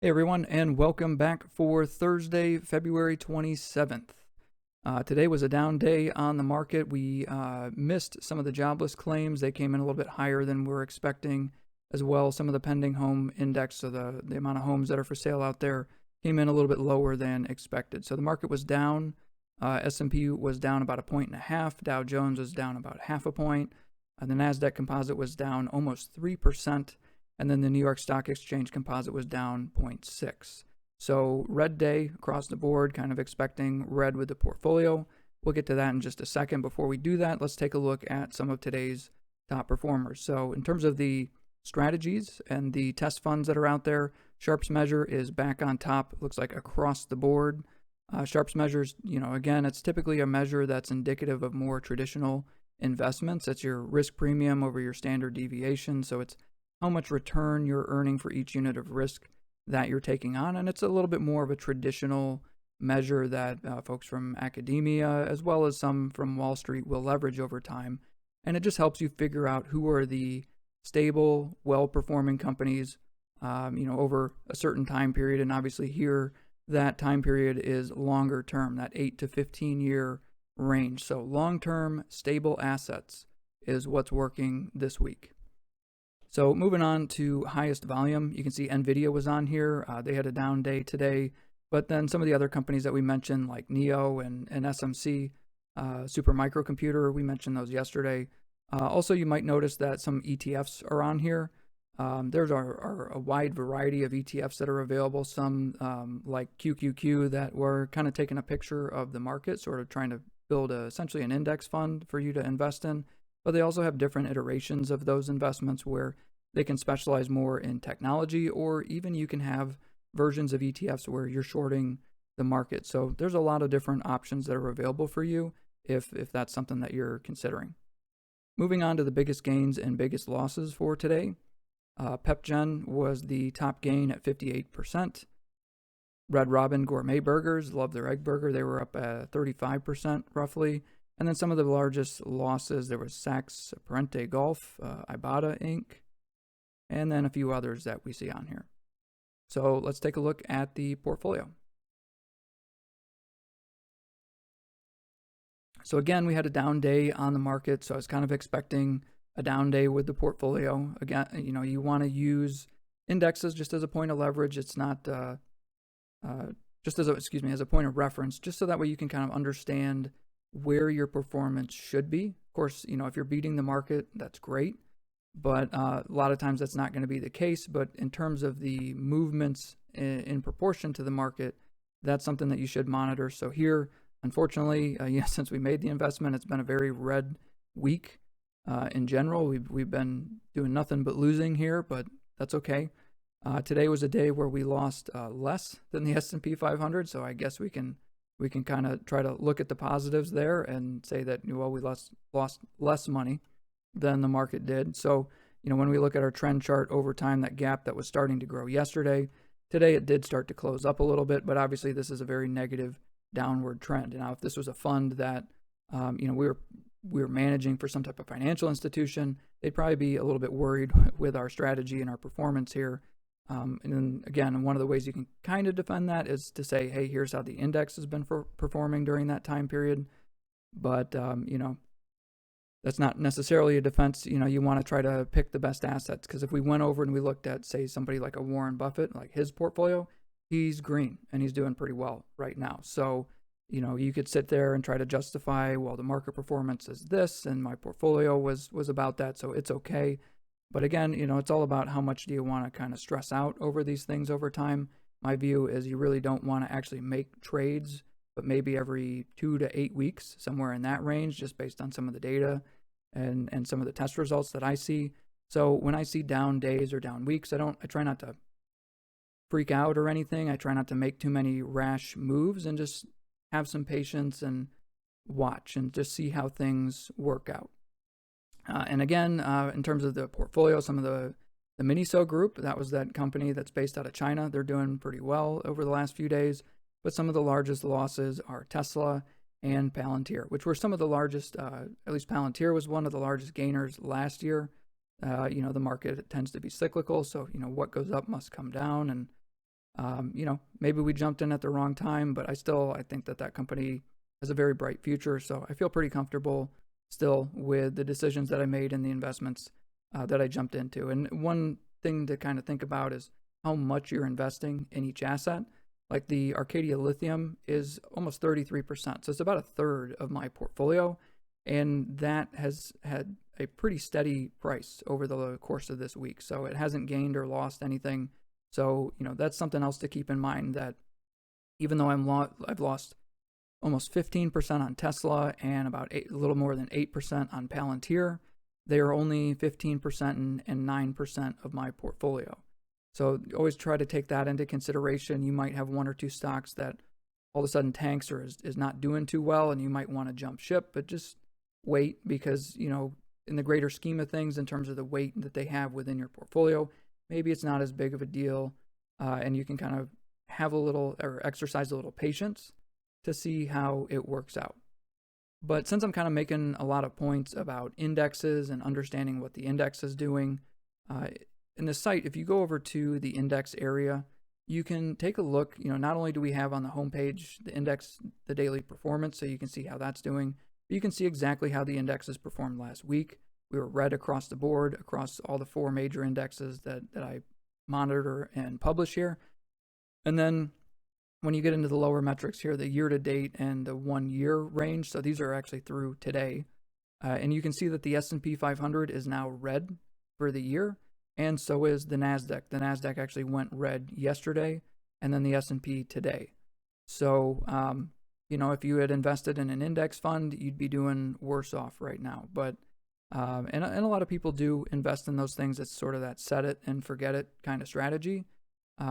Hey everyone, and welcome back for Thursday, February 27th. Today was a down day on the market. We missed some of the jobless claims. They came in a little bit higher than we were expecting, as well. Some of the pending home index, so the amount of homes that are for sale out there, came in a little bit lower than expected. So the market was down. S&P was down about 1.5 points. Dow Jones was down about 0.5 point. The NASDAQ composite was down almost 3%. And then the New York Stock Exchange composite was down 0.6. So red day across the board, kind of expecting red with the portfolio. We'll get to that in just a second. Before we do that, let's take a look at some of today's top performers. So in terms of the strategies and the test funds that are out there, Sharps measure is back on top. It looks like across the board. Sharps measures, again, it's typically a measure that's indicative of more traditional investments. That's your risk premium over your standard deviation. So it's how much return you're earning for each unit of risk that you're taking on. And it's a little bit more of a traditional measure that folks from academia, as well as some from Wall Street, will leverage over time. And it just helps you figure out who are the stable, well-performing companies, over a certain time period. And obviously here, that time period is longer term, that 8 to 15 year range. So long-term, stable assets is what's working this week. So moving on to highest volume, you can see NVIDIA was on here. They had a down day today, but then some of the other companies that we mentioned, like NEO and SMC, Super Microcomputer, we mentioned those yesterday. Also, you might notice that some ETFs are on here. There's a wide variety of ETFs that are available, some like QQQ that were kind of taking a picture of the market, sort of trying to build essentially an index fund for you to invest in. But they also have different iterations of those investments where they can specialize more in technology, or even you can have versions of ETFs where you're shorting the market. So there's a lot of different options that are available for you if that's something that you're considering. Moving on to the biggest gains and biggest losses for today. PepGen was the top gain at 58%. Red Robin Gourmet Burgers, love their egg burger. They were up at 35% roughly. And then some of the largest losses, there was Saks Parente Golf, Ibotta Inc., and then a few others that we see on here. So let's take a look at the portfolio. So again, we had a down day on the market, so I was kind of expecting a down day with the portfolio. Again, you want to use indexes just as a point of leverage. It's not just as a point of reference, just so that way you can kind of understand where your performance should be. Of course, if you're beating the market, that's great, but a lot of times that's not going to be the case. But in terms of the movements in proportion to the market, that's something that you should monitor. So here, unfortunately, since we made the investment, it's been a very red week in general. We've been doing nothing but losing here, but that's okay. Today was a day where we lost less than the S&P 500, so I guess we can kind of try to look at the positives there and say that, we lost less money than the market did. So, when we look at our trend chart over time, that gap that was starting to grow yesterday, today it did start to close up a little bit, but obviously this is a very negative downward trend. Now, if this was a fund that, we were managing for some type of financial institution, they'd probably be a little bit worried with our strategy and our performance here. And then again, one of the ways you can kind of defend that is to say, hey, here's how the index has been performing during that time period. But, that's not necessarily a defense. You want to try to pick the best assets, because if we went over and we looked at, say, somebody like a Warren Buffett, like his portfolio, he's green and he's doing pretty well right now. So, you could sit there and try to justify, well, the market performance is this and my portfolio was about that, so it's okay. But again, it's all about how much do you want to kind of stress out over these things over time. My view is you really don't want to actually make trades, but maybe every 2 to 8 weeks, somewhere in that range, just based on some of the data and some of the test results that I see. So when I see down days or down weeks, I try not to freak out or anything. I try not to make too many rash moves and just have some patience and watch and just see how things work out. And again, in terms of the portfolio, some of the MNSO group, that was that company that's based out of China. They're doing pretty well over the last few days. But some of the largest losses are Tesla and Palantir, which were some of the largest, at least Palantir was one of the largest gainers last year. The market tends to be cyclical. So, what goes up must come down. And Maybe we jumped in at the wrong time, but I think that company has a very bright future. So I feel pretty comfortable still with the decisions that I made and the investments that I jumped into. And one thing to kind of think about is how much you're investing in each asset. Like the Arcadia Lithium is almost 33%. So it's about a third of my portfolio. And that has had a pretty steady price over the course of this week. So it hasn't gained or lost anything. So, that's something else to keep in mind, that even though I've lost almost 15% on Tesla and about a little more than 8% on PLTR, they are only 15% and 9% of my portfolio. So always try to take that into consideration. You might have one or two stocks that all of a sudden tanks or is not doing too well, and you might want to jump ship, but just wait, because, in the greater scheme of things, in terms of the weight that they have within your portfolio, maybe it's not as big of a deal, and you can kind of have a little or exercise a little patience to see how it works out. But since I'm kind of making a lot of points about indexes and understanding what the index is doing, in the site, if you go over to the index area, you can take a look. Not only do we have on the homepage the index, the daily performance, so you can see how that's doing, but you can see exactly how the indexes performed last week. We were red across the board, across all the 4 major indexes that I monitor and publish here. And then when you get into the lower metrics here, the year-to-date and the 1-year range, so these are actually through today, and you can see that the S&P 500 is now red for the year, and so is the NASDAQ. The NASDAQ actually went red yesterday, and then the S&P today. So, if you had invested in an index fund, you'd be doing worse off right now. But and a lot of people do invest in those things. It's sort of that set it and forget it kind of strategy,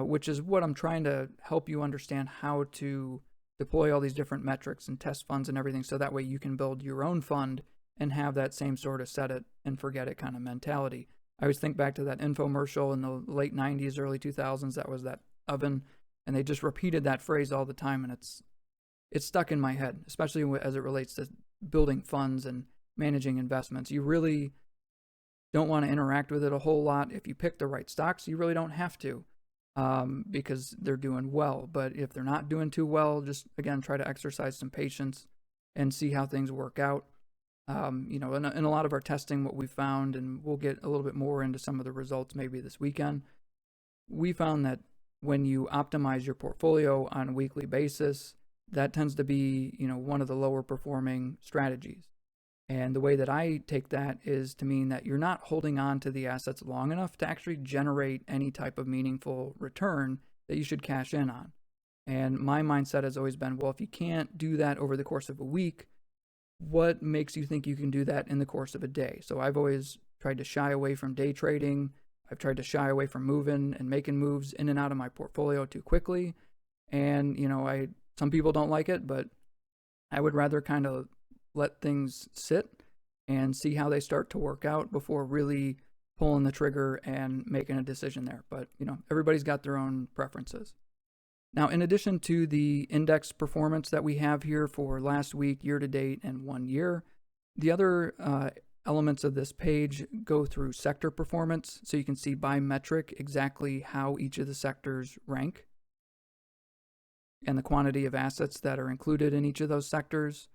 which is what I'm trying to help you understand, how to deploy all these different metrics and test funds and everything, so that way you can build your own fund and have that same sort of set it and forget it kind of mentality. I always think back to that infomercial in the late 90s, early 2000s. That was that oven, and they just repeated that phrase all the time, and it's stuck in my head, especially as it relates to building funds and managing investments. You really don't want to interact with it a whole lot. If you pick the right stocks, you really don't have to, because they're doing well. But if they're not doing too well, just, again, try to exercise some patience and see how things work out. In a lot of our testing, what we found, and we'll get a little bit more into some of the results maybe this weekend, we found that when you optimize your portfolio on a weekly basis, that tends to be, one of the lower performing strategies. And the way that I take that is to mean that you're not holding on to the assets long enough to actually generate any type of meaningful return that you should cash in on. And my mindset has always been, well, if you can't do that over the course of a week, what makes you think you can do that in the course of a day? So I've always tried to shy away from day trading. I've tried to shy away from moving and making moves in and out of my portfolio too quickly. And, some people don't like it, but I would rather kind of let things sit and see how they start to work out before really pulling the trigger and making a decision there. But, everybody's got their own preferences. Now, in addition to the index performance that we have here for last week, year to date, and 1 year, the other elements of this page go through sector performance. So you can see by metric exactly how each of the sectors rank and the quantity of assets that are included in each of those sectors.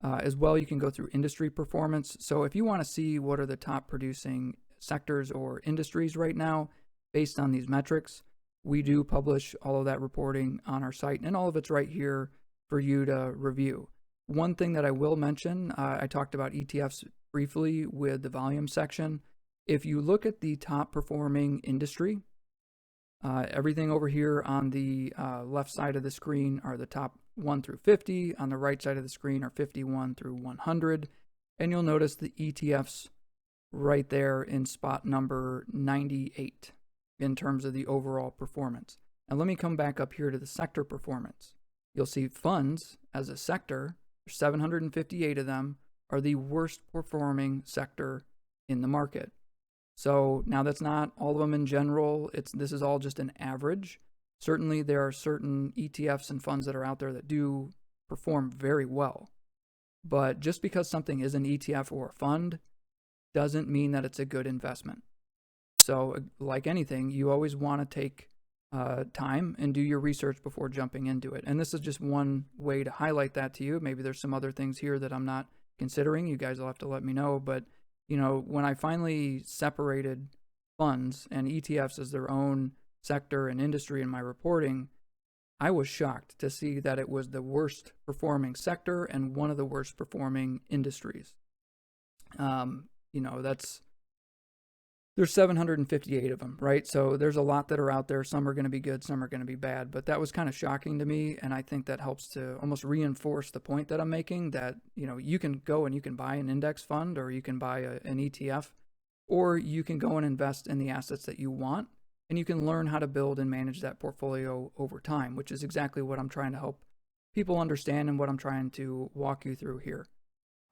As well, you can go through industry performance. So if you want to see what are the top producing sectors or industries right now based on these metrics, we do publish all of that reporting on our site, and all of it's right here for you to review. One thing that I will mention, I talked about ETFs briefly with the volume section. If you look at the top performing industry, everything over here on the left side of the screen are the top 1 through 50. On the right side of the screen are 51 through 100. And you'll notice the ETFs right there in spot number 98 in terms of the overall performance. Now let me come back up here to the sector performance. You'll see funds as a sector, 758 of them, are the worst performing sector in the market. So now that's not all of them in general. This is all just an average. Certainly there are certain ETFs and funds that are out there that do perform very well. But just because something is an ETF or a fund doesn't mean that it's a good investment. So like anything, you always want to take time and do your research before jumping into it. And this is just one way to highlight that to you. Maybe there's some other things here that I'm not considering. You guys will have to let me know. But, you know, when I finally separated funds and ETFs as their own sector and industry in my reporting, I was shocked to see that it was the worst performing sector and one of the worst performing industries. You know, there's 758 of them, right? So there's a lot that are out there. Some are going to be good, some are going to be bad, but that was kind of shocking to me. And I think that helps to almost reinforce the point that I'm making, that, you know, you can go and you can buy an index fund, or you can buy an ETF, or you can go and invest in the assets that you want, and you can learn how to build and manage that portfolio over time, which is exactly what I'm trying to help people understand and what I'm trying to walk you through here.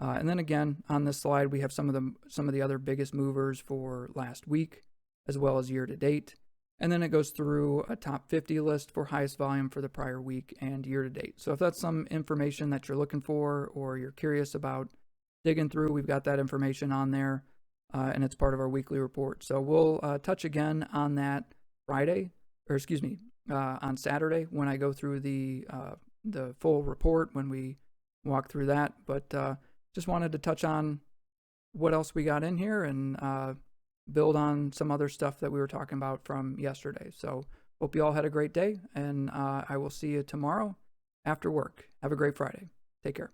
And then again, on this slide, we have some of the other biggest movers for last week, as well as year to date. And then it goes through a top 50 list for highest volume for the prior week and year to date. So if that's some information that you're looking for, or you're curious about digging through, we've got that information on there, and it's part of our weekly report. So we'll touch again on that on Saturday when I go through the full report, when we walk through that. But just wanted to touch on what else we got in here and build on some other stuff that we were talking about from yesterday. So hope you all had a great day, and I will see you tomorrow after work. Have a great Friday. Take care.